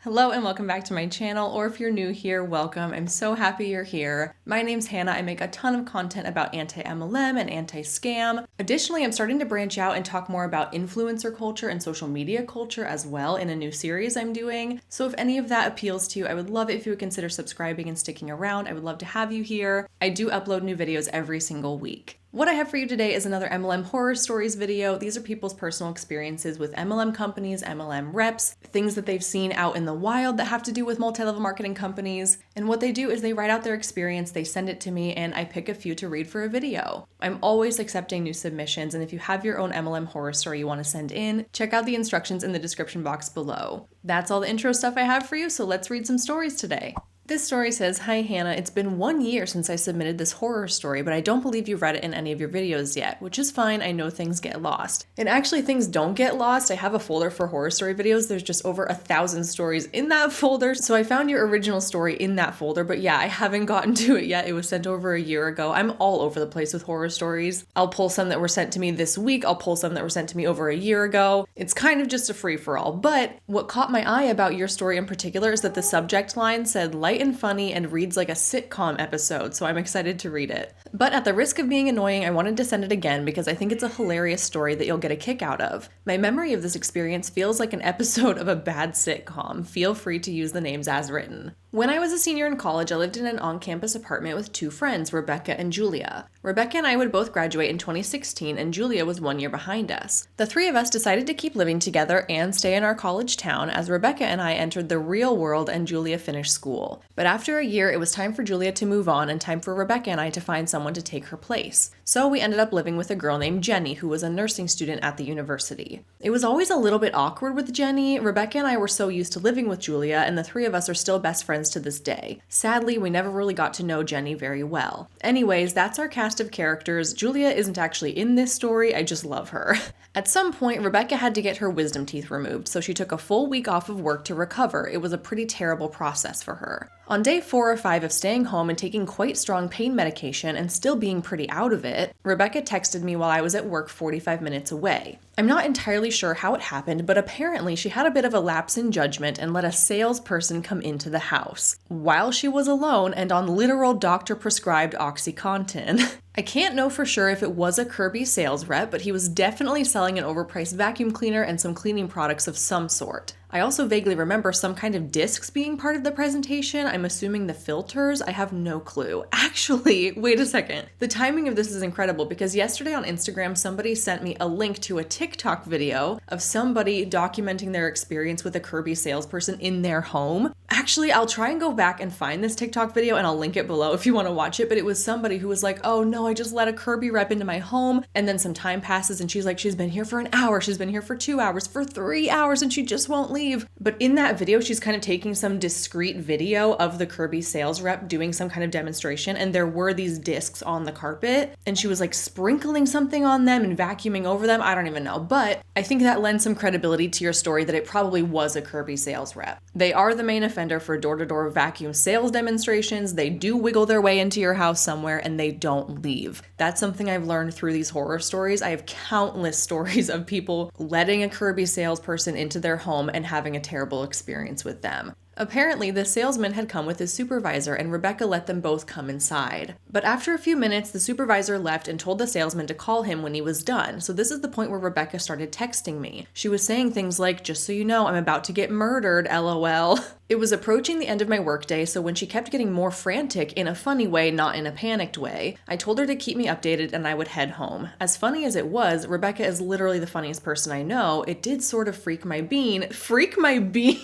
Hello and welcome back to my channel, or if you're new here, welcome. I'm so happy you're here. My name's Hannah. I make a ton of content about anti-MLM and anti-scam. Additionally, I'm starting to branch out and talk more about influencer culture and social media culture as well in a new series I'm doing. So if any of that appeals to you, I would love it if you would consider subscribing and sticking around. I would love to have you here. I do upload new videos every single week. What I have for you today is another MLM horror stories video. These are people's personal experiences with MLM companies, MLM reps, things that they've seen out in the wild that have to do with multi-level marketing companies. And what they do is they write out their experience, they send it to me, and I pick a few to read for a video. I'm always accepting new submissions, and if you have your own MLM horror story you want to send in, check out the instructions in the description box below. That's all the intro stuff I have for you, so let's read some stories today. This story says, "Hi Hannah, it's been 1 year since I submitted this horror story, but I don't believe you've read it in any of your videos yet, which is fine. I know things get lost." And actually things don't get lost. I have a folder for horror story videos. There's just over 1,000 stories in that folder. So I found your original story in that folder, but yeah, I haven't gotten to it yet. It was sent over a year ago. I'm all over the place with horror stories. I'll pull some that were sent to me this week. I'll pull some that were sent to me over a year ago. It's kind of just a free-for-all. But what caught my eye about your story in particular is that the subject line said light and funny and reads like a sitcom episode, so I'm excited to read it. But at the risk of being annoying, I wanted to send it again because I think it's a hilarious story that you'll get a kick out of. My memory of this experience feels like an episode of a bad sitcom. Feel free to use the names as written. When I was a senior in college, I lived in an on-campus apartment with two friends, Rebecca and Julia. Rebecca and I would both graduate in 2016, and Julia was 1 year behind us. The three of us decided to keep living together and stay in our college town as Rebecca and I entered the real world and Julia finished school. But after a year, it was time for Julia to move on and time for Rebecca and I to find someone to take her place. So we ended up living with a girl named Jenny, who was a nursing student at the university. It was always a little bit awkward with Jenny. Rebecca and I were so used to living with Julia, and the three of us are still best friends to this day. Sadly, we never really got to know Jenny very well. Anyways, that's our cast of characters. Julia isn't actually in this story, I just love her. At some point, Rebecca had to get her wisdom teeth removed, so she took a full week off of work to recover. It was a pretty terrible process for her. On day 4 or 5 of staying home and taking quite strong pain medication and still being pretty out of it, Rebecca texted me while I was at work 45 minutes away. I'm not entirely sure how it happened, but apparently she had a bit of a lapse in judgment and let a salesperson come into the house while she was alone and on literal doctor-prescribed OxyContin. I can't know for sure if it was a Kirby sales rep, but he was definitely selling an overpriced vacuum cleaner and some cleaning products of some sort. I also vaguely remember some kind of discs being part of the presentation. I'm assuming the filters. I have no clue. Actually, wait a second. The timing of this is incredible because yesterday on Instagram, somebody sent me a link to a TikTok video of somebody documenting their experience with a Kirby salesperson in their home. Actually, I'll try and go back and find this TikTok video and I'll link it below if you want to watch it, but it was somebody who was like, "Oh no, I just let a Kirby rep into my home," and then some time passes and she's like, she's been here for an hour, she's been here for 2 hours, for 3 hours, and she just won't leave. But in that video, she's kind of taking some discreet video of the Kirby sales rep doing some kind of demonstration, and there were these discs on the carpet, and she was like sprinkling something on them and vacuuming over them. I don't even know, but I think that lends some credibility to your story that it probably was a Kirby sales rep. They are the main offender for door-to-door vacuum sales demonstrations. They do wiggle their way into your house somewhere and they don't leave. That's something I've learned through these horror stories. I have countless stories of people letting a Kirby salesperson into their home and having a terrible experience with them. Apparently, the salesman had come with his supervisor and Rebecca let them both come inside. But after a few minutes, the supervisor left and told the salesman to call him when he was done. So this is the point where Rebecca started texting me. She was saying things like, "Just so you know, I'm about to get murdered, LOL." It was approaching the end of my workday, so when she kept getting more frantic in a funny way, not in a panicked way, I told her to keep me updated and I would head home. As funny as it was, Rebecca is literally the funniest person I know. It did sort of freak my bean. Freak my bean?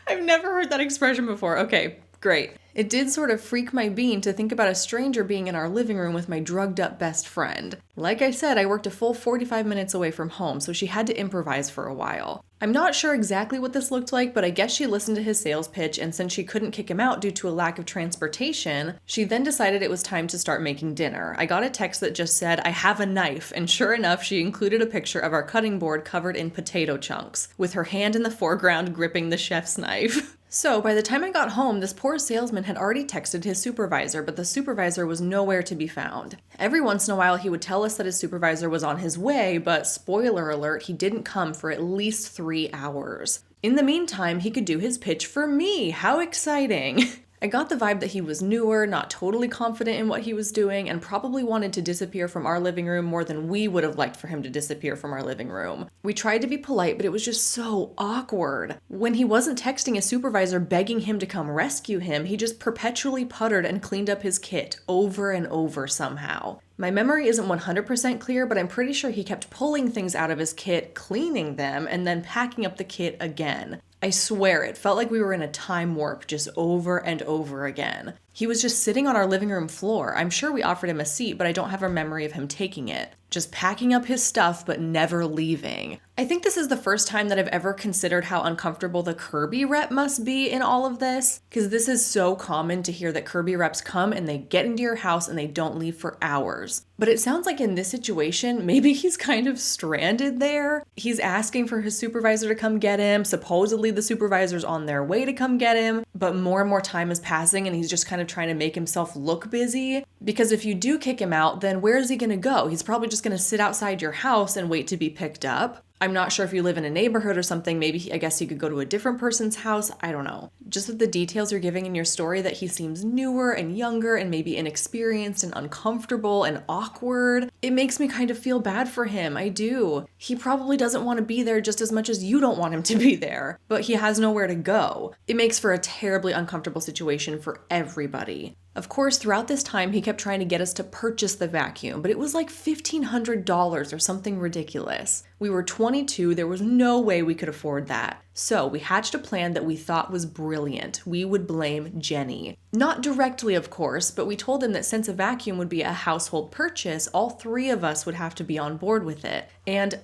I've never heard that expression before. Okay, great. It did sort of freak my bean to think about a stranger being in our living room with my drugged up best friend. Like I said, I worked a full 45 minutes away from home, so she had to improvise for a while. I'm not sure exactly what this looked like, but I guess she listened to his sales pitch, and since she couldn't kick him out due to a lack of transportation, she then decided it was time to start making dinner. I got a text that just said, "I have a knife," and sure enough, she included a picture of our cutting board covered in potato chunks, with her hand in the foreground gripping the chef's knife. So by the time I got home, this poor salesman had already texted his supervisor, but the supervisor was nowhere to be found. Every once in a while, he would tell us that his supervisor was on his way, but spoiler alert, he didn't come for at least 3 hours. In the meantime, he could do his pitch for me. How exciting! I got the vibe that he was newer, not totally confident in what he was doing, and probably wanted to disappear from our living room more than we would have liked for him to disappear from our living room. We tried to be polite, but it was just so awkward. When he wasn't texting his supervisor begging him to come rescue him, he just perpetually puttered and cleaned up his kit over and over somehow. My memory isn't 100% clear, but I'm pretty sure he kept pulling things out of his kit, cleaning them, and then packing up the kit again. I swear, it felt like we were in a time warp just over and over again. He was just sitting on our living room floor. I'm sure we offered him a seat, but I don't have a memory of him taking it. Just packing up his stuff, but never leaving. I think this is the first time that I've ever considered how uncomfortable the Kirby rep must be in all of this, because this is so common to hear that Kirby reps come and they get into your house and they don't leave for hours. But it sounds like in this situation, maybe he's kind of stranded there. He's asking for his supervisor to come get him. Supposedly the supervisor's on their way to come get him, but more and more time is passing and he's just kind of trying to make himself look busy. Because if you do kick him out, then where is he going to go? He's probably just going to sit outside your house and wait to be picked up. I'm not sure if you live in a neighborhood or something. Maybe, I guess you could go to a different person's house. I don't know. Just with the details you're giving in your story that he seems newer and younger and maybe inexperienced and uncomfortable and awkward, it makes me kind of feel bad for him. I do. He probably doesn't want to be there just as much as you don't want him to be there, but he has nowhere to go. It makes for a terribly uncomfortable situation for everybody. Of course, throughout this time, he kept trying to get us to purchase the vacuum, but it was like $1,500 or something ridiculous. We were 22, there was no way we could afford that. So we hatched a plan that we thought was brilliant. We would blame Jenny. Not directly, of course, but we told him that since a vacuum would be a household purchase, all three of us would have to be on board with it. And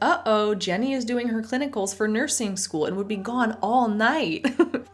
Jenny is doing her clinicals for nursing school and would be gone all night.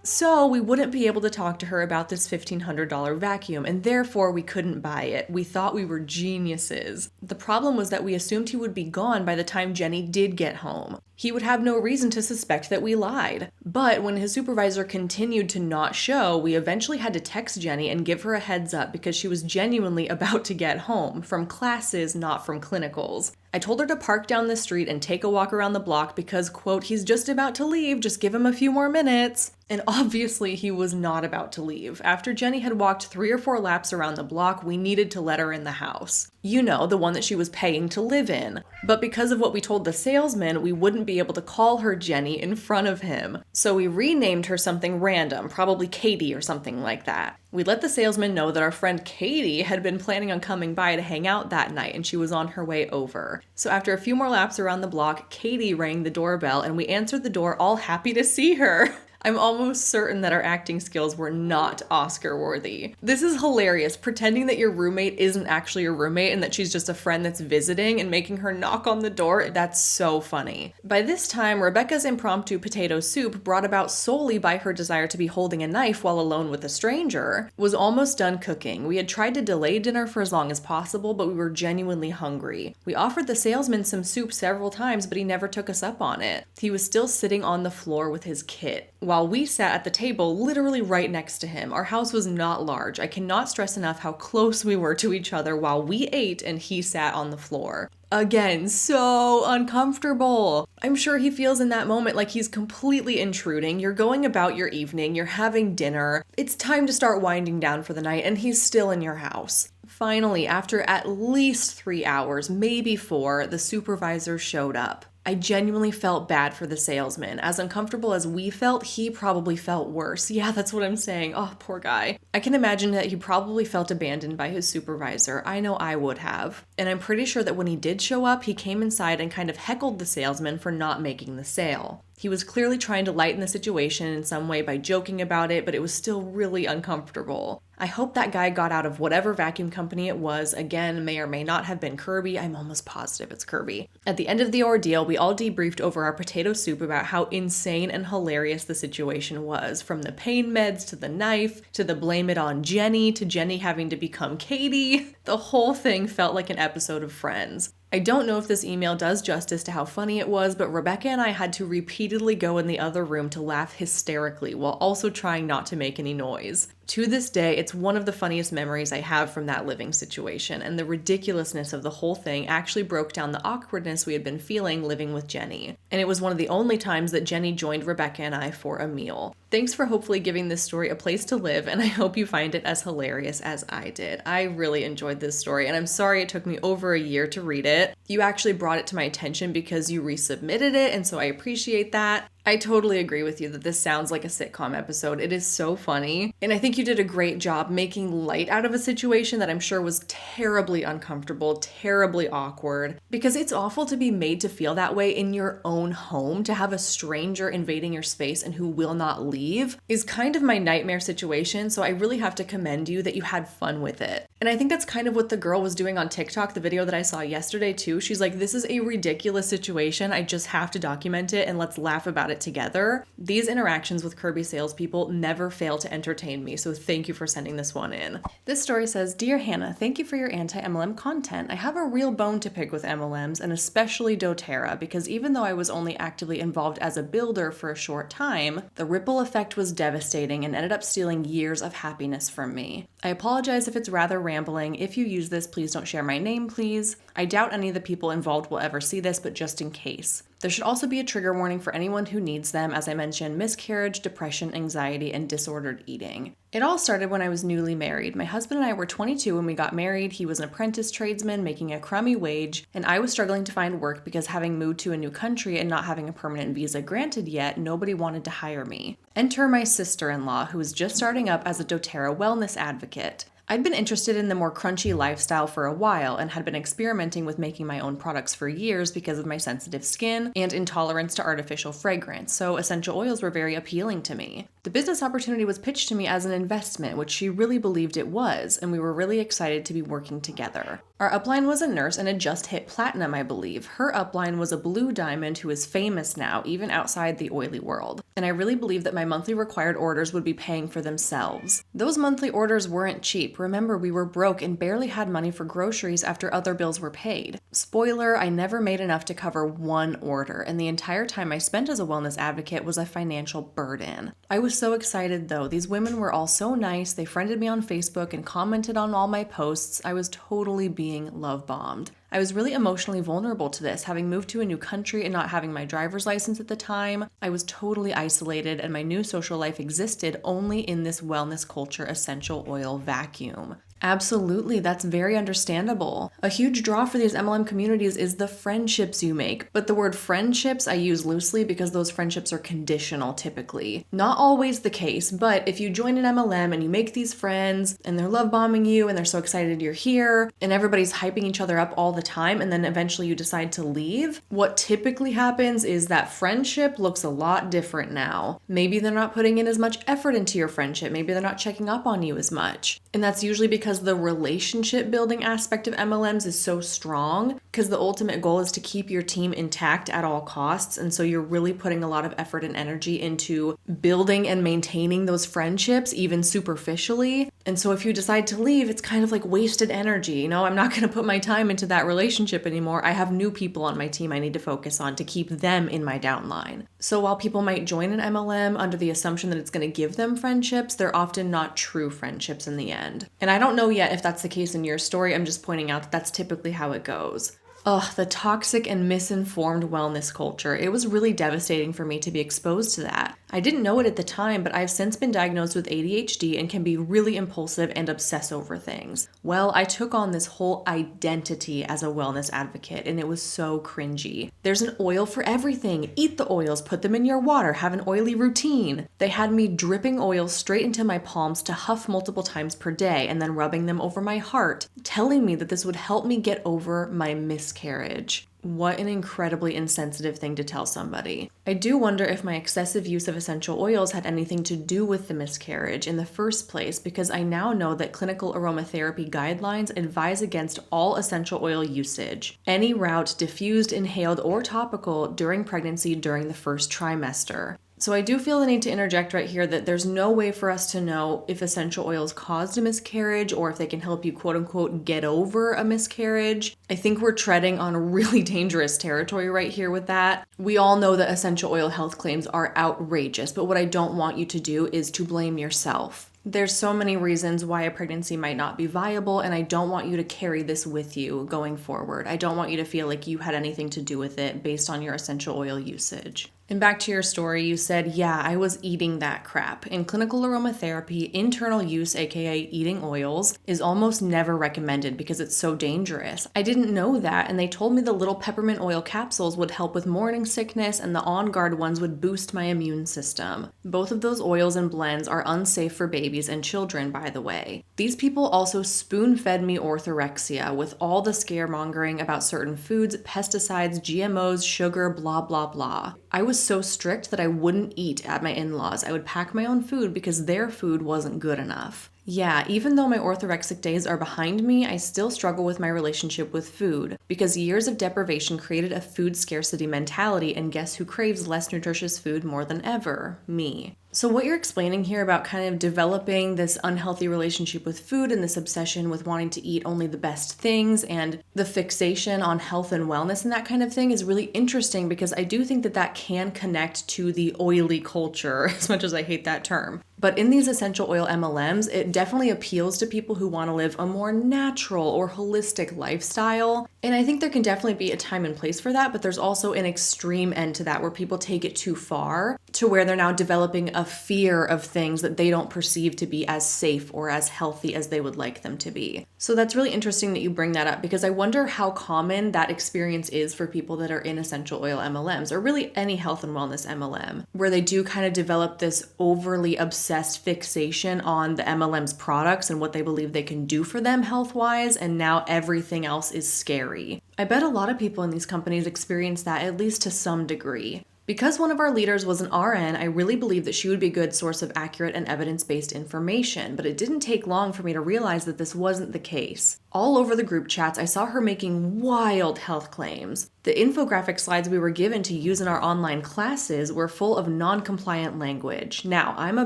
So we wouldn't be able to talk to her about this $1,500 vacuum, and therefore we couldn't buy it. We thought we were geniuses. The problem was that we assumed he would be gone by the time Jenny did get home. He would have no reason to suspect that we lied. But when his supervisor continued to not show, we eventually had to text Jenny and give her a heads up because she was genuinely about to get home, from classes, not from clinicals. I told her to park down the street and take a walk around the block because, quote, he's just about to leave, just give him a few more minutes. And obviously he was not about to leave. After Jenny had walked 3 or 4 laps around the block, we needed to let her in the house. You know, the one that she was paying to live in. But because of what we told the salesman, we wouldn't be able to call her Jenny in front of him. So we renamed her something random, probably Katie or something like that. We let the salesman know that our friend Katie had been planning on coming by to hang out that night and she was on her way over. So after a few more laps around the block, Katie rang the doorbell and we answered the door all happy to see her. I'm almost certain that our acting skills were not Oscar worthy. This is hilarious, pretending that your roommate isn't actually your roommate and that she's just a friend that's visiting and making her knock on the door. That's so funny. By this time, Rebecca's impromptu potato soup, brought about solely by her desire to be holding a knife while alone with a stranger, was almost done cooking. We had tried to delay dinner for as long as possible, but we were genuinely hungry. We offered the salesman some soup several times, but he never took us up on it. He was still sitting on the floor with his kit, while we sat at the table literally right next to him. Our house was not large. I cannot stress enough how close we were to each other while we ate and he sat on the floor. Again, so uncomfortable. I'm sure he feels in that moment like he's completely intruding. You're going about your evening, you're having dinner, it's time to start winding down for the night, and he's still in your house. Finally, after at least 3 hours, maybe 4, the supervisor showed up. I genuinely felt bad for the salesman. As uncomfortable as we felt, he probably felt worse. Yeah, that's what I'm saying. Oh, poor guy. I can imagine that he probably felt abandoned by his supervisor. I know I would have. And I'm pretty sure that when he did show up, he came inside and kind of heckled the salesman for not making the sale. He was clearly trying to lighten the situation in some way by joking about it, but it was still really uncomfortable. I hope that guy got out of whatever vacuum company it was. Again, may or may not have been Kirby. I'm almost positive it's Kirby. At the end of the ordeal, we all debriefed over our potato soup about how insane and hilarious the situation was. From the pain meds to the knife, to the blame it on Jenny, to Jenny having to become Katie. The whole thing felt like an episode of Friends. I don't know if this email does justice to how funny it was, but Rebecca and I had to repeatedly go in the other room to laugh hysterically while also trying not to make any noise. To this day, it's one of the funniest memories I have from that living situation, and the ridiculousness of the whole thing actually broke down the awkwardness we had been feeling living with Jenny. And it was one of the only times that Jenny joined Rebecca and I for a meal. Thanks for hopefully giving this story a place to live, and I hope you find it as hilarious as I did. I really enjoyed this story, and I'm sorry it took me over a year to read it. You actually brought it to my attention because you resubmitted it, and so I appreciate that. I totally agree with you that this sounds like a sitcom episode. It is so funny. And I think you did a great job making light out of a situation that I'm sure was terribly uncomfortable, terribly awkward. Because it's awful to be made to feel that way in your own home, to have a stranger invading your space and who will not leave is kind of my nightmare situation. So I really have to commend you that you had fun with it. And I think that's kind of what the girl was doing on TikTok, the video that I saw yesterday too. She's like, this is a ridiculous situation. I just have to document it and let's laugh about it together. These interactions with Kirby salespeople never fail to entertain me, so thank you for sending this one in. This story says, Dear Hannah, thank you for your anti-MLM content. I have a real bone to pick with MLMs, and especially doTERRA, because even though I was only actively involved as a builder for a short time, the ripple effect was devastating and ended up stealing years of happiness from me. I apologize if it's rather rambling. If you use this, please don't share my name, please. I doubt any of the people involved will ever see this, but just in case. There should also be a trigger warning for anyone who needs them, as I mentioned, miscarriage, depression, anxiety, and disordered eating. It all started when I was newly married. My husband and I were 22 when we got married. He was an apprentice tradesman making a crummy wage, and I was struggling to find work because having moved to a new country and not having a permanent visa granted yet, nobody wanted to hire me. Enter my sister-in-law, who was just starting up as a doTERRA wellness advocate. I'd been interested in the more crunchy lifestyle for a while and had been experimenting with making my own products for years because of my sensitive skin and intolerance to artificial fragrance, so essential oils were very appealing to me. The business opportunity was pitched to me as an investment, which she really believed it was, and we were really excited to be working together. Our upline was a nurse and had just hit platinum, I believe. Her upline was a blue diamond who is famous now, even outside the oily world. And I really believed that my monthly required orders would be paying for themselves. Those monthly orders weren't cheap. Remember, we were broke and barely had money for groceries after other bills were paid. Spoiler, I never made enough to cover one order, and the entire time I spent as a wellness advocate was a financial burden. I was so excited though. These women were all so nice. They friended me on Facebook and commented on all my posts. I was totally being love bombed. I was really emotionally vulnerable to this, having moved to a new country and not having my driver's license at the time. I was totally isolated, and my new social life existed only in this wellness culture essential oil vacuum. Absolutely, that's very understandable. A huge draw for these MLM communities is the friendships you make, but the word friendships I use loosely because those friendships are conditional typically. Not always the case, but if you join an MLM and you make these friends and they're love bombing you and they're so excited you're here and everybody's hyping each other up all the time and then eventually you decide to leave, what typically happens is that friendship looks a lot different now. Maybe they're not putting in as much effort into your friendship, maybe they're not checking up on you as much. And that's usually because the relationship building aspect of MLMs is so strong, because the ultimate goal is to keep your team intact at all costs. And so you're really putting a lot of effort and energy into building and maintaining those friendships, even superficially. And so if you decide to leave, it's kind of like wasted energy. You know, I'm not going to put my time into that relationship anymore. I have new people on my team I need to focus on to keep them in my downline. So while people might join an MLM under the assumption that it's going to give them friendships, they're often not true friendships in the end. And I don't know yet if that's the case in your story. I'm just pointing out that that's typically how it goes. Ugh, the toxic and misinformed wellness culture. It was really devastating for me to be exposed to that. I didn't know it at the time, but I've since been diagnosed with ADHD and can be really impulsive and obsess over things. Well, I took on this whole identity as a wellness advocate, and it was so cringy. There's an oil for everything. Eat the oils, put them in your water, have an oily routine. They had me dripping oil straight into my palms to huff multiple times per day and then rubbing them over my heart, telling me that this would help me get over my miscarriage. What an incredibly insensitive thing to tell somebody. I do wonder if my excessive use of essential oils had anything to do with the miscarriage in the first place, because I now know that clinical aromatherapy guidelines advise against all essential oil usage, any route diffused, inhaled, or topical during pregnancy during the first trimester. So I do feel the need to interject right here that there's no way for us to know if essential oils caused a miscarriage or if they can help you quote unquote get over a miscarriage. I think we're treading on really dangerous territory right here with that. We all know that essential oil health claims are outrageous, but what I don't want you to do is to blame yourself. There's so many reasons why a pregnancy might not be viable, and I don't want you to carry this with you going forward. I don't want you to feel like you had anything to do with it based on your essential oil usage. And back to your story, you said, yeah, I was eating that crap. In clinical aromatherapy, internal use, aka eating oils, is almost never recommended because it's so dangerous. I didn't know that, and they told me the little peppermint oil capsules would help with morning sickness, and the On Guard ones would boost my immune system. Both of those oils and blends are unsafe for babies and children, by the way. These people also spoon-fed me orthorexia with all the scaremongering about certain foods, pesticides, GMOs, sugar, blah, blah, blah. I was so strict that I wouldn't eat at my in-laws. I would pack my own food because their food wasn't good enough. Yeah, even though my orthorexic days are behind me, I still struggle with my relationship with food because years of deprivation created a food scarcity mentality, and guess who craves less nutritious food more than ever? Me. So what you're explaining here about kind of developing this unhealthy relationship with food and this obsession with wanting to eat only the best things and the fixation on health and wellness and that kind of thing is really interesting, because I do think that that can connect to the oily culture, as much as I hate that term. But in these essential oil MLMs, it definitely appeals to people who want to live a more natural or holistic lifestyle. And I think there can definitely be a time and place for that, but there's also an extreme end to that where people take it too far to where they're now developing a fear of things that they don't perceive to be as safe or as healthy as they would like them to be. So that's really interesting that you bring that up, because I wonder how common that experience is for people that are in essential oil MLMs, or really any health and wellness MLM, where they do kind of develop this overly obsessed fixation on the MLM's products and what they believe they can do for them health-wise, and now everything else is scary. I bet a lot of people in these companies experience that, at least to some degree. Because one of our leaders was an RN, I really believed that she would be a good source of accurate and evidence-based information, but it didn't take long for me to realize that this wasn't the case. All over the group chats, I saw her making wild health claims. The infographic slides we were given to use in our online classes were full of non-compliant language. Now, I'm a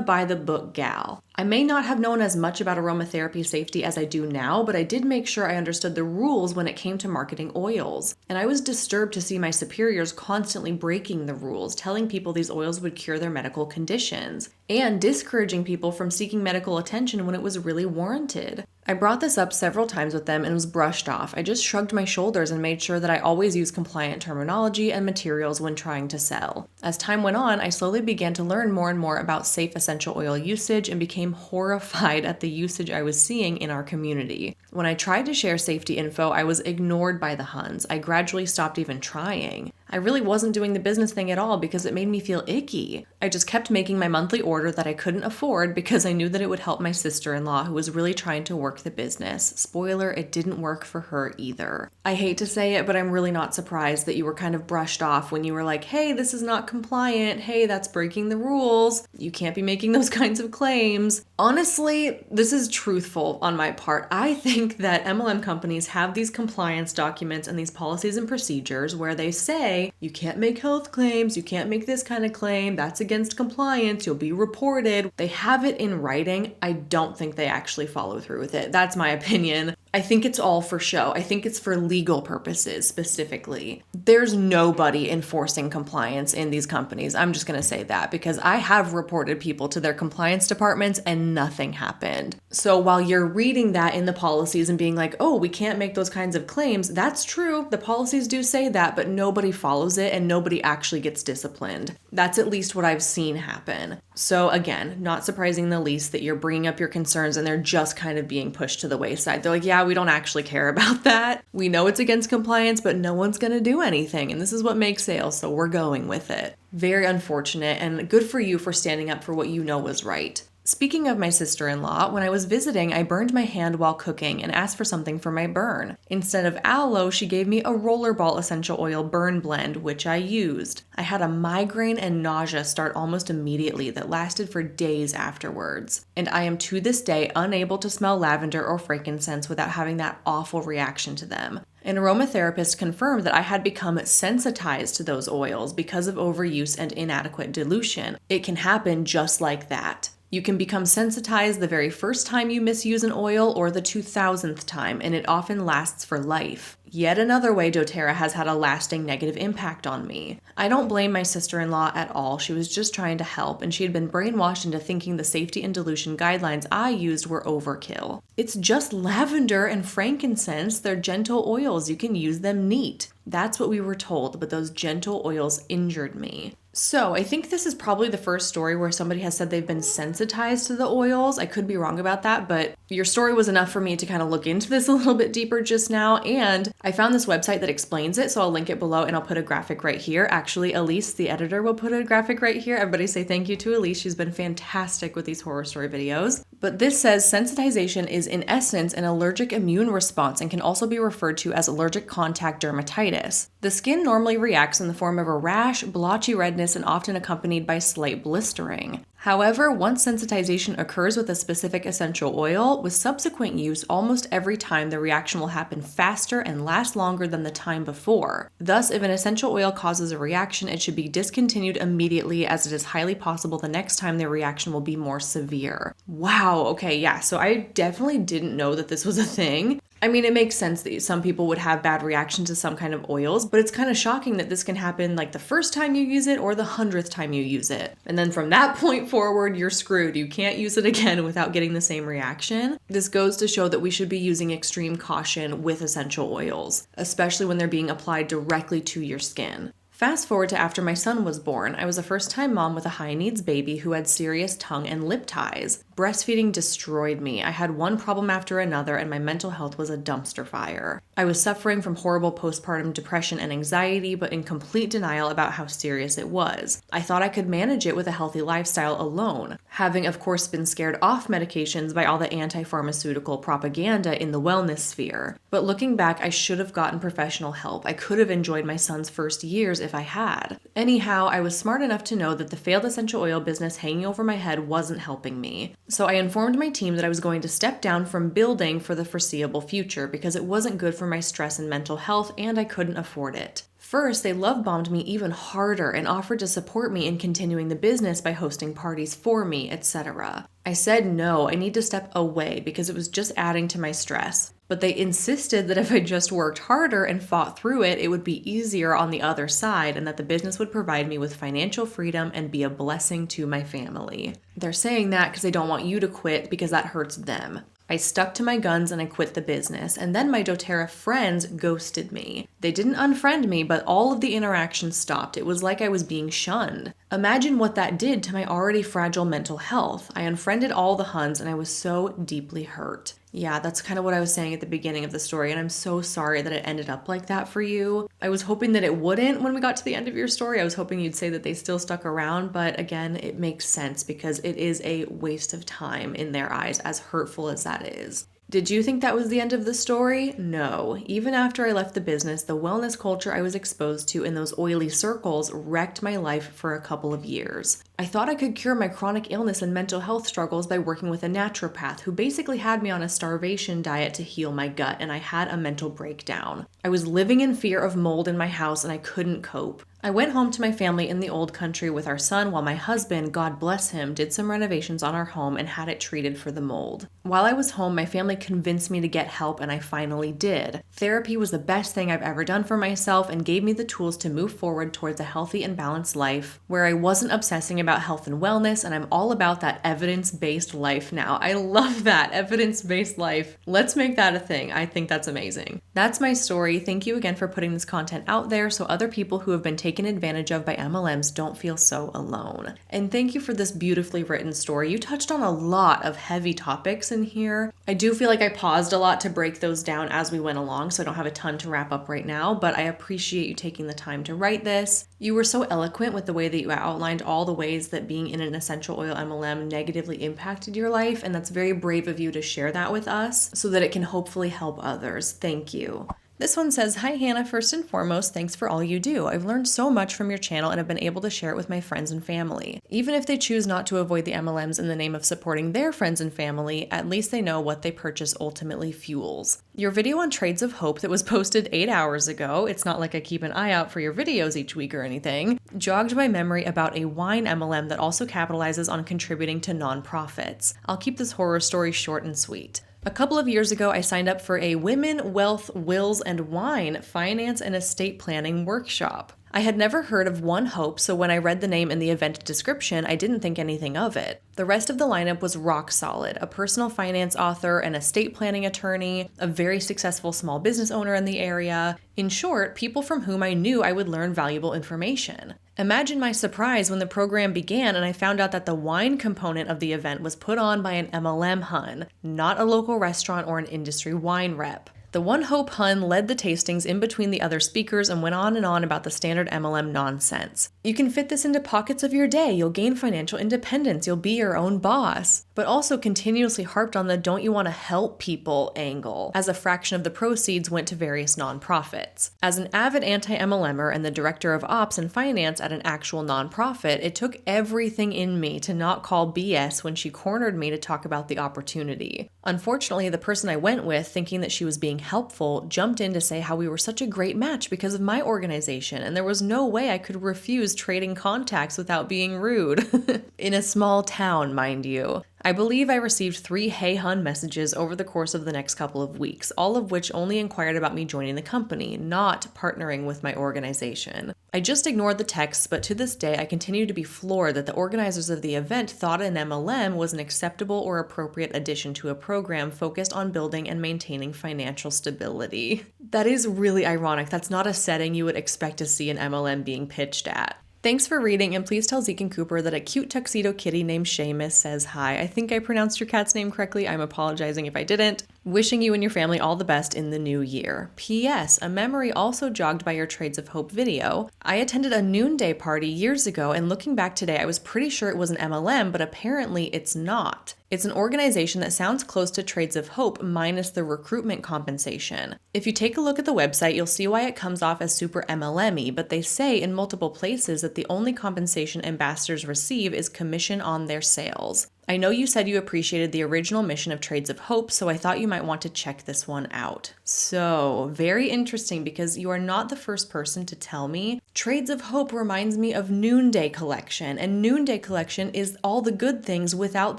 by-the-book gal. I may not have known as much about aromatherapy safety as I do now, but I did make sure I understood the rules when it came to marketing oils. And I was disturbed to see my superiors constantly breaking the rules, telling people these oils would cure their medical conditions, and discouraging people from seeking medical attention when it was really warranted. I brought this up several times with them and was brushed off. I just shrugged my shoulders and made sure that I always use compliant terminology and materials when trying to sell. As time went on, I slowly began to learn more and more about safe essential oil usage and became horrified at the usage I was seeing in our community. When I tried to share safety info, I was ignored by the Huns. I gradually stopped even trying. I really wasn't doing the business thing at all because it made me feel icky. I just kept making my monthly order that I couldn't afford because I knew that it would help my sister-in-law who was really trying to work the business. Spoiler, it didn't work for her either. I hate to say it, but I'm really not surprised that you were kind of brushed off when you were like, hey, this is not compliant. Hey, that's breaking the rules. You can't be making those kinds of claims. Honestly, this is truthful on my part. I think that MLM companies have these compliance documents and these policies and procedures where they say, you can't make health claims, you can't make this kind of claim, that's against compliance, you'll be reported. They have it in writing. I don't think they actually follow through with it. That's my opinion. I think it's all for show. I think it's for legal purposes specifically. There's nobody enforcing compliance in these companies. I'm just going to say that because I have reported people to their compliance departments and nothing happened. So while you're reading that in the policies and being like, oh, we can't make those kinds of claims, that's true. The policies do say that, but nobody follows it and nobody actually gets disciplined. That's at least what I've seen happen. So again, not surprising in the least that you're bringing up your concerns and they're just kind of being pushed to the wayside. They're like, yeah, we don't actually care about that. We know it's against compliance, but no one's going to do anything. And this is what makes sales, so we're going with it. Very unfortunate, and good for you for standing up for what you know was right. Speaking of my sister-in-law, when I was visiting, I burned my hand while cooking and asked for something for my burn. Instead of aloe, she gave me a rollerball essential oil burn blend, which I used. I had a migraine and nausea start almost immediately that lasted for days afterwards. And I am to this day unable to smell lavender or frankincense without having that awful reaction to them. An aromatherapist confirmed that I had become sensitized to those oils because of overuse and inadequate dilution. It can happen just like that. You can become sensitized the very first time you misuse an oil or the 2000th time, and it often lasts for life. Yet another way doTERRA has had a lasting negative impact on me. I don't blame my sister-in-law at all. She was just trying to help, and she had been brainwashed into thinking the safety and dilution guidelines I used were overkill. It's just lavender and frankincense. They're gentle oils. You can use them neat. That's what we were told, but those gentle oils injured me. So I think this is probably the first story where somebody has said they've been sensitized to the oils. I could be wrong about that, but your story was enough for me to kind of look into this a little bit deeper just now. And I found this website that explains it, so I'll link it below and I'll put a graphic right here. Actually, Elise, the editor, will put a graphic right here. Everybody say thank you to Elise. She's been fantastic with these horror story videos. But this says sensitization is in essence an allergic immune response and can also be referred to as allergic contact dermatitis. The skin normally reacts in the form of a rash, blotchy redness, and often accompanied by slight blistering. However, once sensitization occurs with a specific essential oil, with subsequent use, almost every time the reaction will happen faster and last longer than the time before. Thus, if an essential oil causes a reaction, it should be discontinued immediately, as it is highly possible the next time the reaction will be more severe. Wow, okay, yeah, so I definitely didn't know that this was a thing. I mean, it makes sense that some people would have bad reactions to some kind of oils, but it's kind of shocking that this can happen like the first time you use it or the 100th time you use it. And then from that point forward, you're screwed. You can't use it again without getting the same reaction. This goes to show that we should be using extreme caution with essential oils, especially when they're being applied directly to your skin. Fast forward to after my son was born. I was a first-time mom with a high-needs baby who had serious tongue and lip ties. Breastfeeding destroyed me. I had one problem after another, and my mental health was a dumpster fire. I was suffering from horrible postpartum depression and anxiety, but in complete denial about how serious it was. I thought I could manage it with a healthy lifestyle alone, having of course been scared off medications by all the anti-pharmaceutical propaganda in the wellness sphere. But looking back, I should have gotten professional help. I could have enjoyed my son's first years if I had. Anyhow, I was smart enough to know that the failed essential oil business hanging over my head wasn't helping me. So I informed my team that I was going to step down from building for the foreseeable future because it wasn't good for my stress and mental health, and I couldn't afford it. First, they love-bombed me even harder and offered to support me in continuing the business by hosting parties for me, etc. I said no, I need to step away because it was just adding to my stress. But they insisted that if I just worked harder and fought through it, it would be easier on the other side and that the business would provide me with financial freedom and be a blessing to my family. They're saying that because they don't want you to quit because that hurts them. I stuck to my guns and I quit the business, and then my doTERRA friends ghosted me. They didn't unfriend me, but all of the interactions stopped. It was like I was being shunned. Imagine what that did to my already fragile mental health. I unfriended all the Huns and I was so deeply hurt. Yeah, that's kind of what I was saying at the beginning of the story, and I'm so sorry that it ended up like that for you. I was hoping that it wouldn't when we got to the end of your story. I was hoping you'd say that they still stuck around, but again, it makes sense because it is a waste of time in their eyes, as hurtful as that is. Did you think that was the end of the story? No. Even after I left the business, the wellness culture I was exposed to in those oily circles wrecked my life for a couple of years. I thought I could cure my chronic illness and mental health struggles by working with a naturopath who basically had me on a starvation diet to heal my gut, and I had a mental breakdown. I was living in fear of mold in my house and I couldn't cope. I went home to my family in the old country with our son while my husband, God bless him, did some renovations on our home and had it treated for the mold. While I was home, my family convinced me to get help, and I finally did. Therapy was the best thing I've ever done for myself and gave me the tools to move forward towards a healthy and balanced life where I wasn't obsessing about health and wellness, and I'm all about that evidence-based life now. I love that, evidence-based life. Let's make that a thing. I think that's amazing. That's my story. Thank you again for putting this content out there so other people who have been taken advantage of by MLMs don't feel so alone. And thank you for this beautifully written story. You touched on a lot of heavy topics in here. I do feel like I paused a lot to break those down as we went along, so I don't have a ton to wrap up right now, but I appreciate you taking the time to write this. You were so eloquent with the way that you outlined all the ways that being in an essential oil MLM negatively impacted your life, and that's very brave of you to share that with us so that it can hopefully help others. Thank you. This one says, "Hi Hannah, first and foremost, thanks for all you do. I've learned so much from your channel and have been able to share it with my friends and family. Even if they choose not to avoid the MLMs in the name of supporting their friends and family, at least they know what they purchase ultimately fuels. Your video on Trades of Hope that was posted 8 hours ago, it's not like I keep an eye out for your videos each week or anything, jogged my memory about a wine MLM that also capitalizes on contributing to nonprofits. I'll keep this horror story short and sweet. A couple of years ago, I signed up for a Women, Wealth, Wills, and Wine Finance and Estate Planning workshop. I had never heard of One Hope, so when I read the name in the event description, I didn't think anything of it. The rest of the lineup was rock solid: a personal finance author, an estate planning attorney, a very successful small business owner in the area. In short, people from whom I knew I would learn valuable information. Imagine my surprise when the program began and I found out that the wine component of the event was put on by an MLM hun, not a local restaurant or an industry wine rep. The One Hope hun led the tastings in between the other speakers and went on and on about the standard MLM nonsense. You can fit this into pockets of your day, you'll gain financial independence, you'll be your own boss. But also continuously harped on the don't you want to help people angle, as a fraction of the proceeds went to various nonprofits. As an avid anti-MLMer and the director of ops and finance at an actual nonprofit, it took everything in me to not call BS when she cornered me to talk about the opportunity. Unfortunately, the person I went with, thinking that she was being helpful, jumped in to say how we were such a great match because of my organization, and there was no way I could refuse trading contacts without being rude. In a small town, mind you. I believe I received 3 Hey Hun messages over the course of the next couple of weeks, all of which only inquired about me joining the company, not partnering with my organization. I just ignored the texts, but to this day I continue to be floored that the organizers of the event thought an MLM was an acceptable or appropriate addition to a program focused on building and maintaining financial stability. That is really ironic. That's not a setting you would expect to see an MLM being pitched at. Thanks for reading, and please tell Zeke and Cooper that a cute tuxedo kitty named Seamus says hi. I think I pronounced your cat's name correctly. I'm apologizing if I didn't. Wishing you and your family all the best in the new year. P.S. A memory also jogged by your Trades of Hope video. I attended a noonday party years ago, and looking back today, I was pretty sure it was an MLM, but apparently it's not. It's an organization that sounds close to Trades of Hope minus the recruitment compensation. If you take a look at the website, you'll see why it comes off as super MLM-y, but they say in multiple places that the only compensation ambassadors receive is commission on their sales. I know you said you appreciated the original mission of Trades of Hope, so I thought you might want to check this one out. So, very interesting because you are not the first person to tell me. Trades of Hope reminds me of Noonday Collection, and Noonday Collection is all the good things without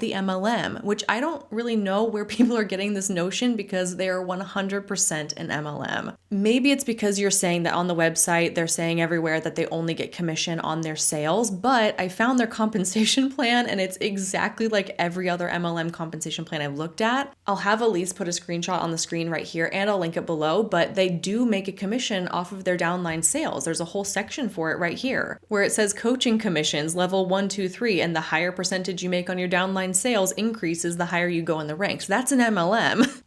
the MLM, which I don't really know where people are getting this notion because they are 100% an MLM. Maybe it's because you're saying that on the website, they're saying everywhere that they only get commission on their sales, but I found their compensation plan and it's exactly like every other MLM compensation plan I've looked at. I'll have Elise put a screenshot on the screen right here and I'll link it below, but they do make a commission off of their downline sales. There's a whole section for it right here where it says coaching commissions level 1, 2, 3, and the higher percentage you make on your downline sales increases the higher you go in the ranks. That's an MLM.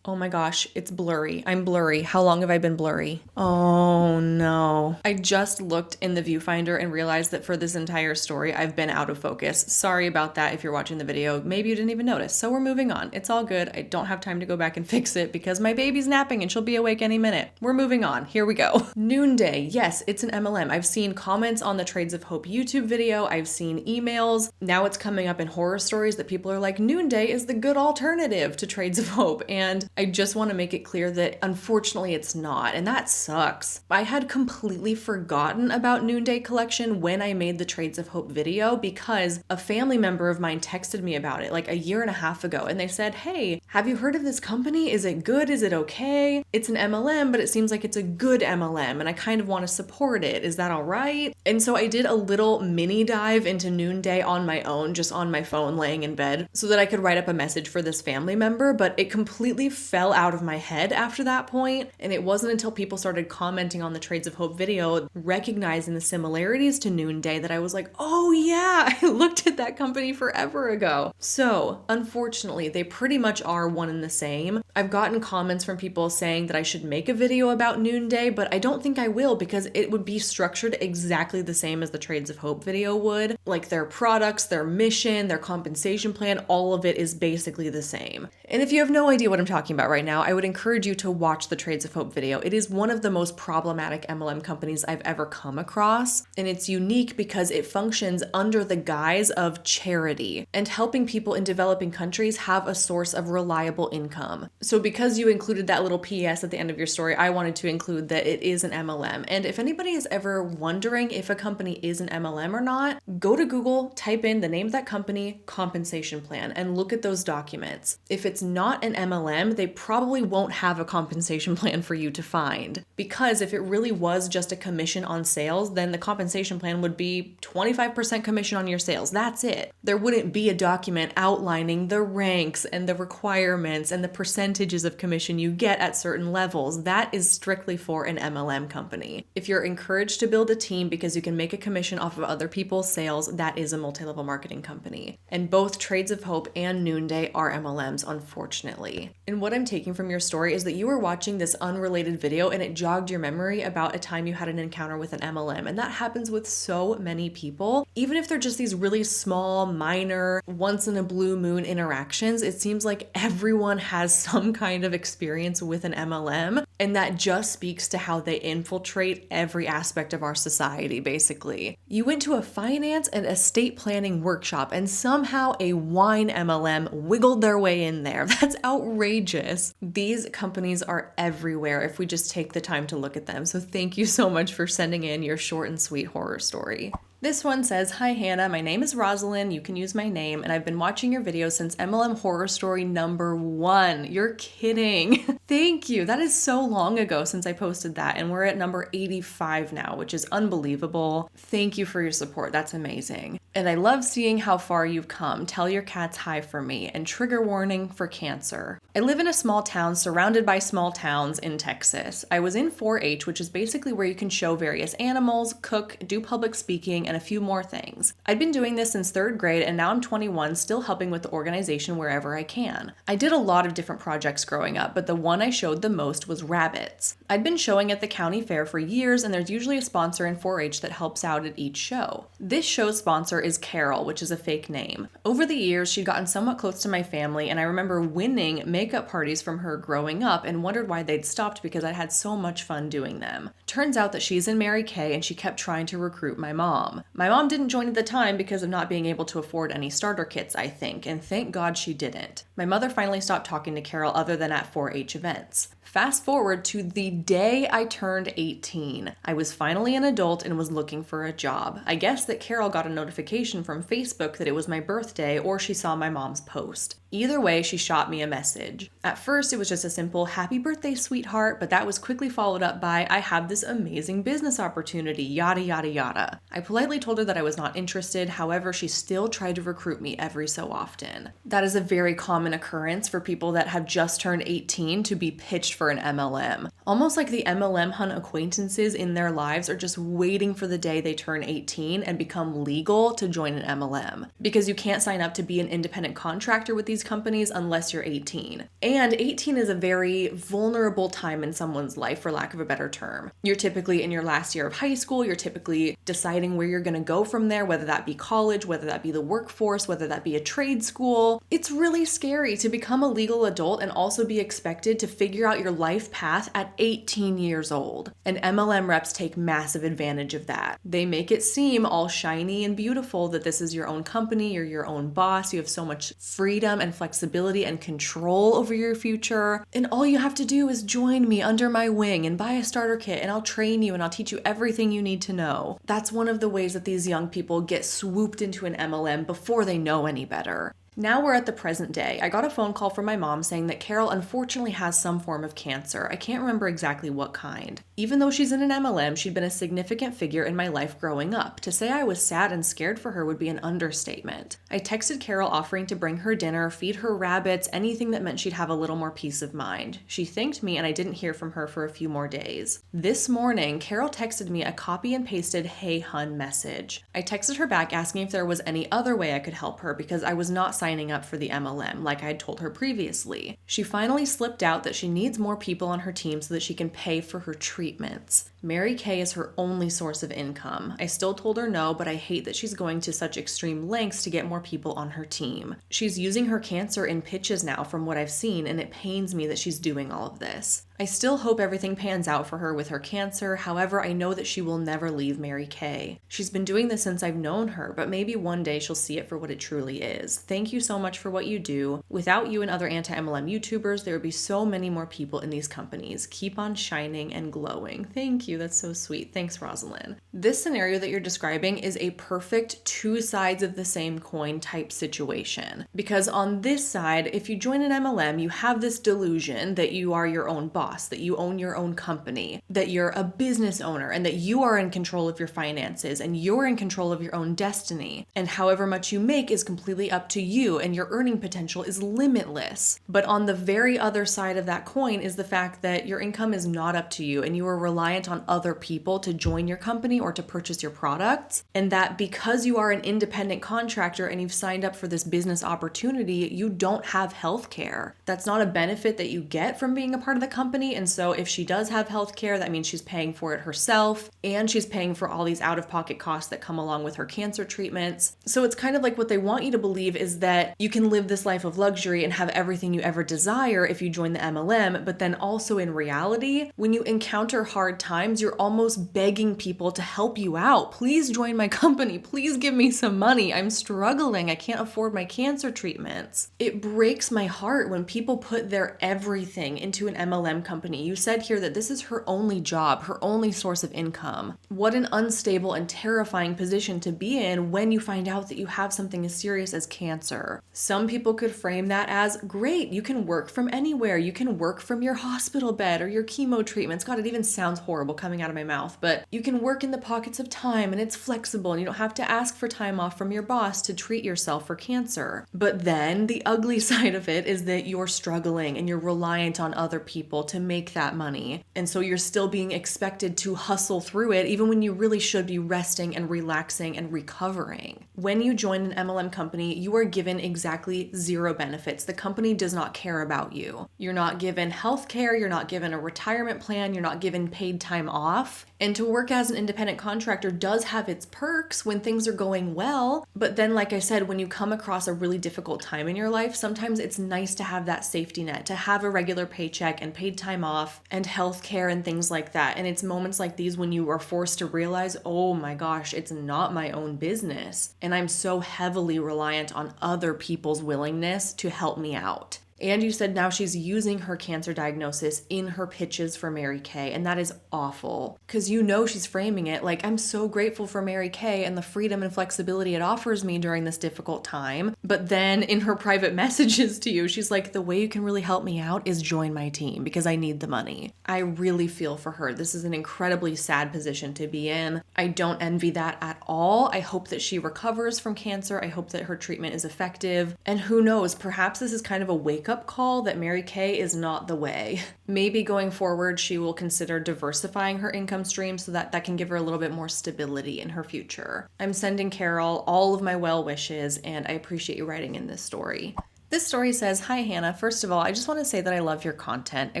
Oh my gosh, it's blurry. I'm blurry. How long have I been blurry? Oh no. I just looked in the viewfinder and realized that for this entire story, I've been out of focus. Sorry about that if you're watching the video. Maybe you didn't even notice. So we're moving on. It's all good. I don't have time to go back and fix it because my baby's napping and she'll be awake any minute. We're moving on. Here we go. Noonday. Yes, it's an MLM. I've seen comments on the Trades of Hope YouTube video. I've seen emails. Now it's coming up in horror stories that people are like, Noonday is the good alternative to Trades of Hope. And I just want to make it clear that unfortunately it's not, and that sucks. I had completely forgotten about Noonday Collection when I made the Trades of Hope video because a family member of mine texted me about it like a year and a half ago, and they said, hey, have you heard of this company? Is it good? Is it okay? It's an MLM, but it seems like it's a good MLM, and I kind of want to support it. Is that all right? And so I did a little mini dive into Noonday on my own, just on my phone laying in bed, so that I could write up a message for this family member, but it completely fell out of my head after that point, and it wasn't until people started commenting on the Trades of Hope video, recognizing the similarities to Noonday, that I was like, oh yeah, I looked at that company forever ago. So, unfortunately, they pretty much are one and the same. I've gotten comments from people saying that I should make a video about Noonday, but I don't think I will because it would be structured exactly the same as the Trades of Hope video would. Like their products, their mission, their compensation plan, all of it is basically the same. And if you have no idea what I'm talking about right now, I would encourage you to watch the Trades of Hope video. It is one of the most problematic MLM companies I've ever come across, and it's unique because it functions under the guise of charity and helping people in developing countries have a source of reliable income. So because you included that little PS at the end of your story, I wanted to include that it is an MLM. And if anybody is ever wondering if a company is an MLM or not, go to Google, type in the name of that company, compensation plan, and look at those documents. If it's not an MLM, they probably won't have a compensation plan for you to find. Because if it really was just a commission on sales, then the compensation plan would be 25% commission on your sales. That's it. There wouldn't be a document outlining the ranks and the requirements and the percentages of commission you get at certain levels. That is strictly for an MLM company. If you're encouraged to build a team because you can make a commission off of other people's sales, that is a multi-level marketing company. And both Trades of Hope and Noonday are MLMs, unfortunately. And what I'm taking from your story is that you were watching this unrelated video and it jogged your memory about a time you had an encounter with an MLM. And that happens with so many people. Even if they're just these really small, minor, once in a blue moon interactions, it seems like everyone has some kind of experience with an MLM. And that just speaks to how they infiltrate every aspect of our society, basically. You went to a finance and estate planning workshop and somehow a wine MLM wiggled their way in there. That's outrageous. These companies are everywhere if we just take the time to look at them. So thank you so much for sending in your short and sweet horror story. This one says, "Hi Hannah, my name is Rosalind, you can use my name, and I've been watching your videos since MLM Horror Story number 1. You're kidding. Thank you. That is so long ago since I posted that, and we're at number 85 now, which is unbelievable. Thank you for your support. That's amazing. And I love seeing how far you've come. Tell your cats hi for me, and trigger warning for cancer. I live in a small town surrounded by small towns in Texas. I was in 4-H, which is basically where you can show various animals, cook, do public speaking, and a few more things. I'd been doing this since 3rd grade, and now I'm 21, still helping with the organization wherever I can. I did a lot of different projects growing up, but the one I showed the most was rabbits. I'd been showing at the county fair for years, and there's usually a sponsor in 4-H that helps out at each show. This show's sponsor is Carol, which is a fake name. Over the years, she'd gotten somewhat close to my family, and I remember winning makeup parties from her growing up and wondered why they'd stopped because I'd had so much fun doing them. Turns out that she's in Mary Kay, and she kept trying to recruit my mom. My mom didn't join at the time because of not being able to afford any starter kits, I think, and thank God she didn't. My mother finally stopped talking to Carol other than at 4-H events. Fast forward to the day I turned 18. I was finally an adult and was looking for a job. I guess that Carol got a notification from Facebook that it was my birthday, or she saw my mom's post. Either way, she shot me a message. At first, it was just a simple, "Happy birthday, sweetheart," but that was quickly followed up by, "I have this amazing business opportunity, yada yada yada." I politely told her that I was not interested, however, she still tried to recruit me every so often. That is a very common occurrence for people that have just turned 18 to be pitched for an MLM. Almost like the MLM hunt acquaintances in their lives are just waiting for the day they turn 18 and become legal to join an MLM. Because you can't sign up to be an independent contractor with these companies unless you're 18. And 18 is a very vulnerable time in someone's life, for lack of a better term. You're typically in your last year of high school, you're typically deciding where you're gonna go from there, whether that be college, whether that be the workforce, whether that be a trade school. It's really scary to become a legal adult and also be expected to figure out your life path at 18 years old. And MLM reps take massive advantage of that. They make it seem all shiny and beautiful that this is your own company, you're your own boss, you have so much freedom and flexibility and control over your future. And all you have to do is join me under my wing and buy a starter kit, and I'll train you and I'll teach you everything you need to know. That's one of the ways that these young people get swooped into an MLM before they know any better. Now we're at the present day. I got a phone call from my mom saying that Carol unfortunately has some form of cancer. I can't remember exactly what kind. Even though she's in an MLM, she'd been a significant figure in my life growing up. To say I was sad and scared for her would be an understatement. I texted Carol offering to bring her dinner, feed her rabbits, anything that meant she'd have a little more peace of mind. She thanked me and I didn't hear from her for a few more days. This morning, Carol texted me a copy and pasted "Hey hun" message. I texted her back asking if there was any other way I could help her because I was not signing signing up for the MLM, like I had told her previously. She finally slipped out that she needs more people on her team so that she can pay for her treatments. Mary Kay is her only source of income. I still told her no, but I hate that she's going to such extreme lengths to get more people on her team. She's using her cancer in pitches now from what I've seen, and it pains me that she's doing all of this. I still hope everything pans out for her with her cancer. However, I know that she will never leave Mary Kay. She's been doing this since I've known her, but maybe one day she'll see it for what it truly is. Thank you so much for what you do. Without you and other anti-MLM YouTubers, there would be so many more people in these companies. Keep on shining and glowing. Thank you. That's so sweet. Thanks, Rosalind. This scenario that you're describing is a perfect two sides of the same coin type situation. Because on this side, if you join an MLM, you have this delusion that you are your own boss, that you own your own company, that you're a business owner, and that you are in control of your finances and you're in control of your own destiny. And however much you make is completely up to you, and your earning potential is limitless. But on the very other side of that coin is the fact that your income is not up to you and you are reliant on other people to join your company or to purchase your products. And that because you are an independent contractor and you've signed up for this business opportunity, you don't have health care. That's not a benefit that you get from being a part of the company. And so if she does have health care, that means she's paying for it herself, and she's paying for all these out-of-pocket costs that come along with her cancer treatments. So it's kind of like what they want you to believe is that you can live this life of luxury and have everything you ever desire if you join the MLM, but then also in reality, when you encounter hard times, you're almost begging people to help you out. Please join my company. Please give me some money. I'm struggling. I can't afford my cancer treatments. It breaks my heart when people put their everything into an MLM company. You said here that this is her only job, her only source of income. What an unstable and terrifying position to be in when you find out that you have something as serious as cancer. Some people could frame that as, great, you can work from anywhere. You can work from your hospital bed or your chemo treatments. God, it even sounds horrible coming out of my mouth, but you can work in the pockets of time and it's flexible and you don't have to ask for time off from your boss to treat yourself for cancer. But then the ugly side of it is that you're struggling and you're reliant on other people to make that money. And so you're still being expected to hustle through it even when you really should be resting and relaxing and recovering. When you join an MLM company, you are given exactly zero benefits. The company does not care about you. You're not given health care, you're not given a retirement plan, you're not given paid time off. And to work as an independent contractor does have its perks when things are going well. But then, like I said, when you come across a really difficult time in your life, sometimes it's nice to have that safety net, to have a regular paycheck and paid time off and health care and things like that. And it's moments like these when you are forced to realize, oh my gosh, it's not my own business. And I'm so heavily reliant on other people's willingness to help me out. And you said now she's using her cancer diagnosis in her pitches for Mary Kay, and that is awful. Because you know she's framing it like, I'm so grateful for Mary Kay and the freedom and flexibility it offers me during this difficult time. But then in her private messages to you, she's like, the way you can really help me out is join my team because I need the money. I really feel for her. This is an incredibly sad position to be in. I don't envy that at all. I hope that she recovers from cancer. I hope that her treatment is effective. And who knows, perhaps this is kind of a wake-up call that Mary Kay is not the way. Maybe going forward, she will consider diversifying her income stream so that can give her a little bit more stability in her future. I'm sending Carol all of my well wishes, and I appreciate you writing in this story. This story says, hi Hannah, first of all, I just want to say that I love your content. I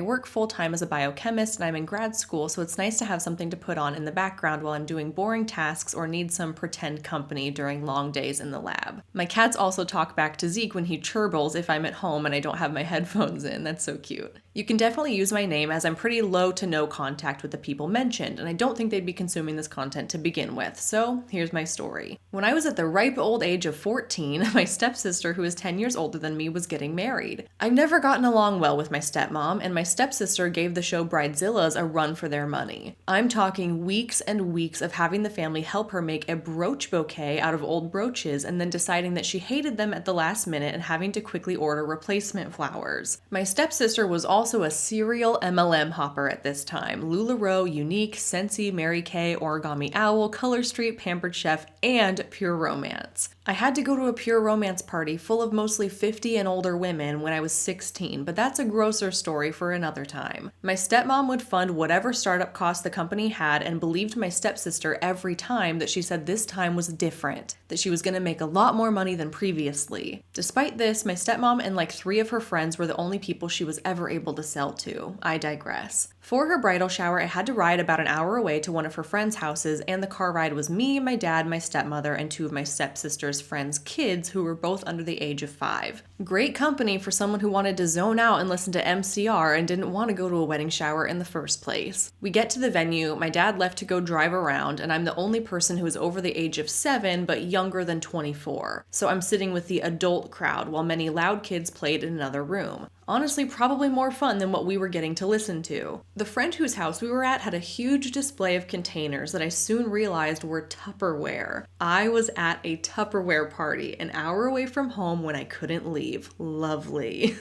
work full-time as a biochemist and I'm in grad school, so it's nice to have something to put on in the background while I'm doing boring tasks or need some pretend company during long days in the lab. My cats also talk back to Zeke when he chirbles if I'm at home and I don't have my headphones in. That's so cute. You can definitely use my name as I'm pretty low to no contact with the people mentioned, and I don't think they'd be consuming this content to begin with, so here's my story. When I was at the ripe old age of 14, my stepsister, who is 10 years older than me, was getting married. I've never gotten along well with my stepmom, and my stepsister gave the show Bridezillas a run for their money. I'm talking weeks and weeks of having the family help her make a brooch bouquet out of old brooches and then deciding that she hated them at the last minute and having to quickly order replacement flowers. My stepsister was also a serial MLM hopper at this time. LuLaRoe, Unique, Scentsy, Mary Kay, Origami Owl, Color Street, Pampered Chef, and Pure Romance. I had to go to a Pure Romance party full of mostly 50 50 and older women when I was 16, but that's a grosser story for another time. My stepmom would fund whatever startup costs the company had and believed my stepsister every time that she said this time was different, that she was going to make a lot more money than previously. Despite this, my stepmom and like 3 of her friends were the only people she was ever able to sell to. I digress. For her bridal shower, I had to ride about an hour away to one of her friends' houses, and the car ride was me, my dad, my stepmother, and 2 of my stepsister's friends' kids who were both under the age of 5. Great company for someone who wanted to zone out and listen to MCR and didn't want to go to a wedding shower in the first place. We get to the venue, my dad left to go drive around, and I'm the only person who is over the age of 7 but younger than 24. So I'm sitting with the adult crowd while many loud kids played in another room. Honestly, probably more fun than what we were getting to listen to. The friend whose house we were at had a huge display of containers that I soon realized were Tupperware. I was at a Tupperware party an hour away from home when I couldn't leave. Lovely.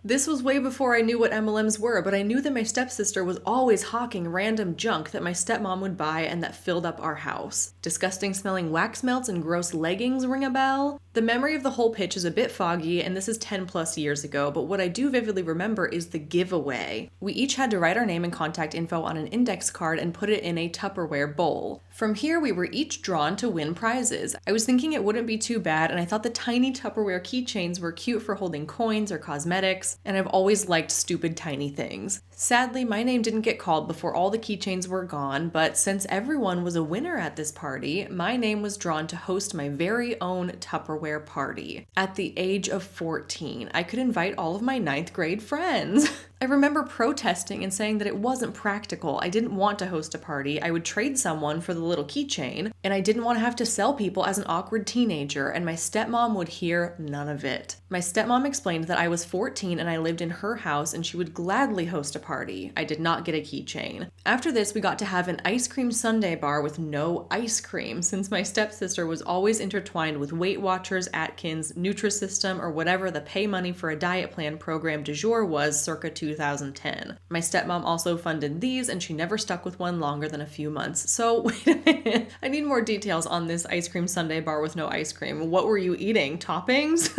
This was way before I knew what MLMs were, but I knew that my stepsister was always hawking random junk that my stepmom would buy and that filled up our house. Disgusting smelling wax melts and gross leggings ring a bell? The memory of the whole pitch is a bit foggy, and this is 10 plus years ago, but what I do vividly remember is the giveaway. We each had to write our name and contact info on an index card and put it in a Tupperware bowl. From here, we were each drawn to win prizes. I was thinking it wouldn't be too bad, and I thought the tiny Tupperware keychains were cute for holding coins or cosmetics, and I've always liked stupid tiny things. Sadly, my name didn't get called before all the keychains were gone, but since everyone was a winner at this party, my name was drawn to host my very own Tupperware party. At the age of 14, I could invite all of my 9th grade friends. I remember protesting and saying that it wasn't practical. I didn't want to host a party. I would trade someone for the little keychain, and I didn't want to have to sell people as an awkward teenager, and my stepmom would hear none of it. My stepmom explained that I was 14 and I lived in her house and she would gladly host a party. I did not get a keychain. After this, we got to have an ice cream sundae bar with no ice cream, since my stepsister was always intertwined with Weight Watchers, Atkins, Nutrisystem, or whatever the pay money for a diet plan program du jour was circa 2010. My stepmom also funded these, and she never stuck with one longer than a few months. So wait a minute, I need more details on this ice cream sundae bar with no ice cream. What were you eating? Toppings?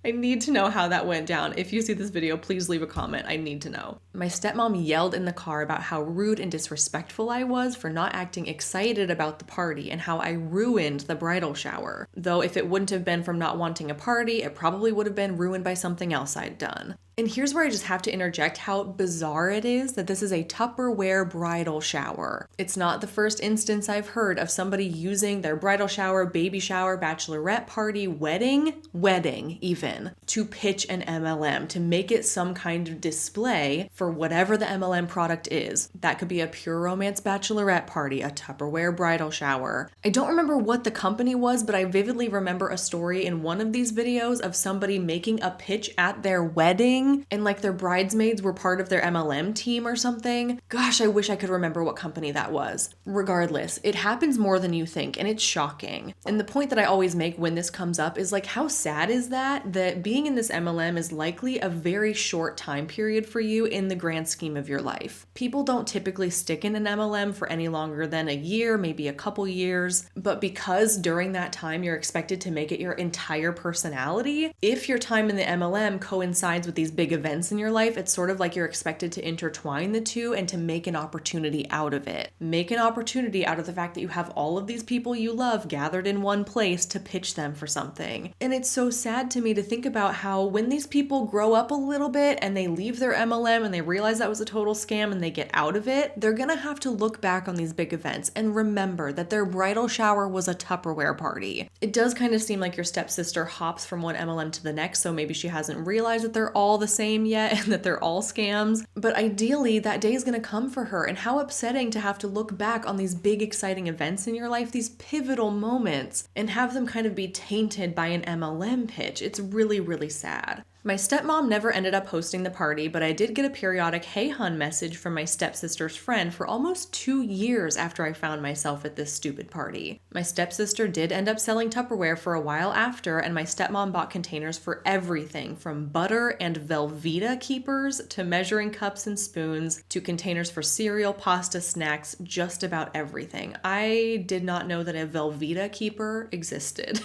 I need to know how that went down. If you see this video, please leave a comment. I need to know. My stepmom yelled in the car about how rude and disrespectful I was for not acting excited about the party and how I ruined the bridal shower. Though if it wouldn't have been from not wanting a party, it probably would have been ruined by something else I'd done. And here's where I just have to interject how bizarre it is that this is a Tupperware bridal shower. It's not the first instance I've heard of somebody using their bridal shower, baby shower, bachelorette party, wedding even, to pitch an MLM, to make it some kind of display for whatever the MLM product is. That could be a pure romance bachelorette party, a Tupperware bridal shower. I don't remember what the company was, but I vividly remember a story in one of these videos of somebody making a pitch at their wedding, and like their bridesmaids were part of their MLM team or something. Gosh, I wish I could remember what company that was. Regardless, it happens more than you think, and it's shocking. And the point that I always make when this comes up is like, how sad is that being in this MLM is likely a very short time period for you in the grand scheme of your life. People don't typically stick in an MLM for any longer than a year, maybe a couple years, but because during that time you're expected to make it your entire personality, if your time in the MLM coincides with these big events in your life, it's sort of like you're expected to intertwine the two and to make an opportunity out of it. Make an opportunity out of the fact that you have all of these people you love gathered in one place to pitch them for something. And it's so sad to me to think about how when these people grow up a little bit and they leave their MLM and they realize that was a total scam and they get out of it, they're gonna have to look back on these big events and remember that their bridal shower was a Tupperware party. It does kind of seem like your stepsister hops from one MLM to the next, so maybe she hasn't realized that they're all the same yet and that they're all scams. But ideally, that day is gonna come for her, and how upsetting to have to look back on these big exciting events in your life, these pivotal moments, and have them kind of be tainted by an MLM pitch. It's really, really sad. My stepmom never ended up hosting the party, but I did get a periodic "Hey hun" message from my stepsister's friend for almost 2 years after I found myself at this stupid party. My stepsister did end up selling Tupperware for a while after, and my stepmom bought containers for everything from butter and Velveeta keepers to measuring cups and spoons to containers for cereal, pasta, snacks, just about everything. I did not know that a Velveeta keeper existed.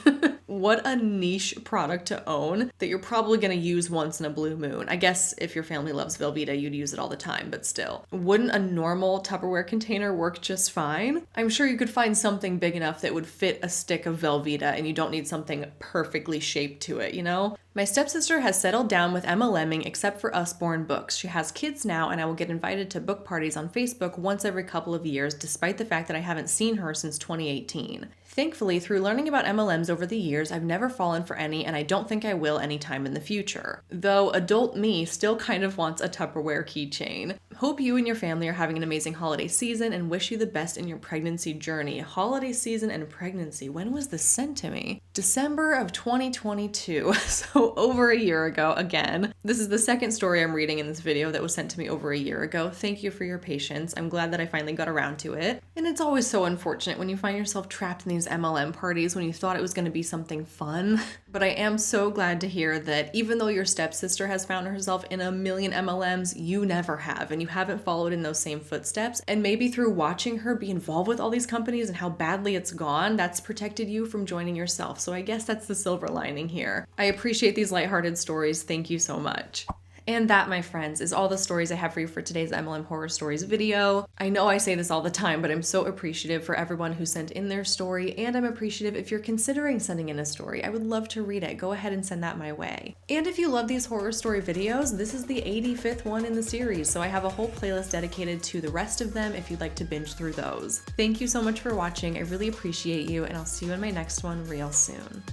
What a niche product to own that you're probably going to use once in a blue moon. I guess if your family loves Velveeta, you'd use it all the time, but still. Wouldn't a normal Tupperware container work just fine? I'm sure you could find something big enough that would fit a stick of Velveeta and you don't need something perfectly shaped to it, you know? My stepsister has settled down with MLMing except for Usborne books. She has kids now and I will get invited to book parties on Facebook once every couple of years despite the fact that I haven't seen her since 2018. Thankfully, through learning about MLMs over the years, I've never fallen for any and I don't think I will anytime in the future. Though adult me still kind of wants a Tupperware keychain. Hope you and your family are having an amazing holiday season and wish you the best in your pregnancy journey. Holiday season and pregnancy. When was this sent to me? December of 2022. So over a year ago again. This is the second story I'm reading in this video that was sent to me over a year ago. Thank you for your patience. I'm glad that I finally got around to it. And it's always so unfortunate when you find yourself trapped in these MLM parties when you thought it was going to be something fun. But I am so glad to hear that even though your stepsister has found herself in a million MLMs, you never have, and you haven't followed in those same footsteps. And maybe through watching her be involved with all these companies and how badly it's gone, that's protected you from joining yourself. So I guess that's the silver lining here. I appreciate these lighthearted stories. Thank you so much. And that, my friends, is all the stories I have for you for today's MLM Horror Stories video. I know I say this all the time, but I'm so appreciative for everyone who sent in their story, and I'm appreciative if you're considering sending in a story. I would love to read it. Go ahead and send that my way. And if you love these horror story videos, this is the 85th one in the series, so I have a whole playlist dedicated to the rest of them if you'd like to binge through those. Thank you so much for watching. I really appreciate you, and I'll see you in my next one real soon.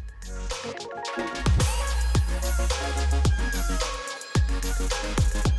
Thank you.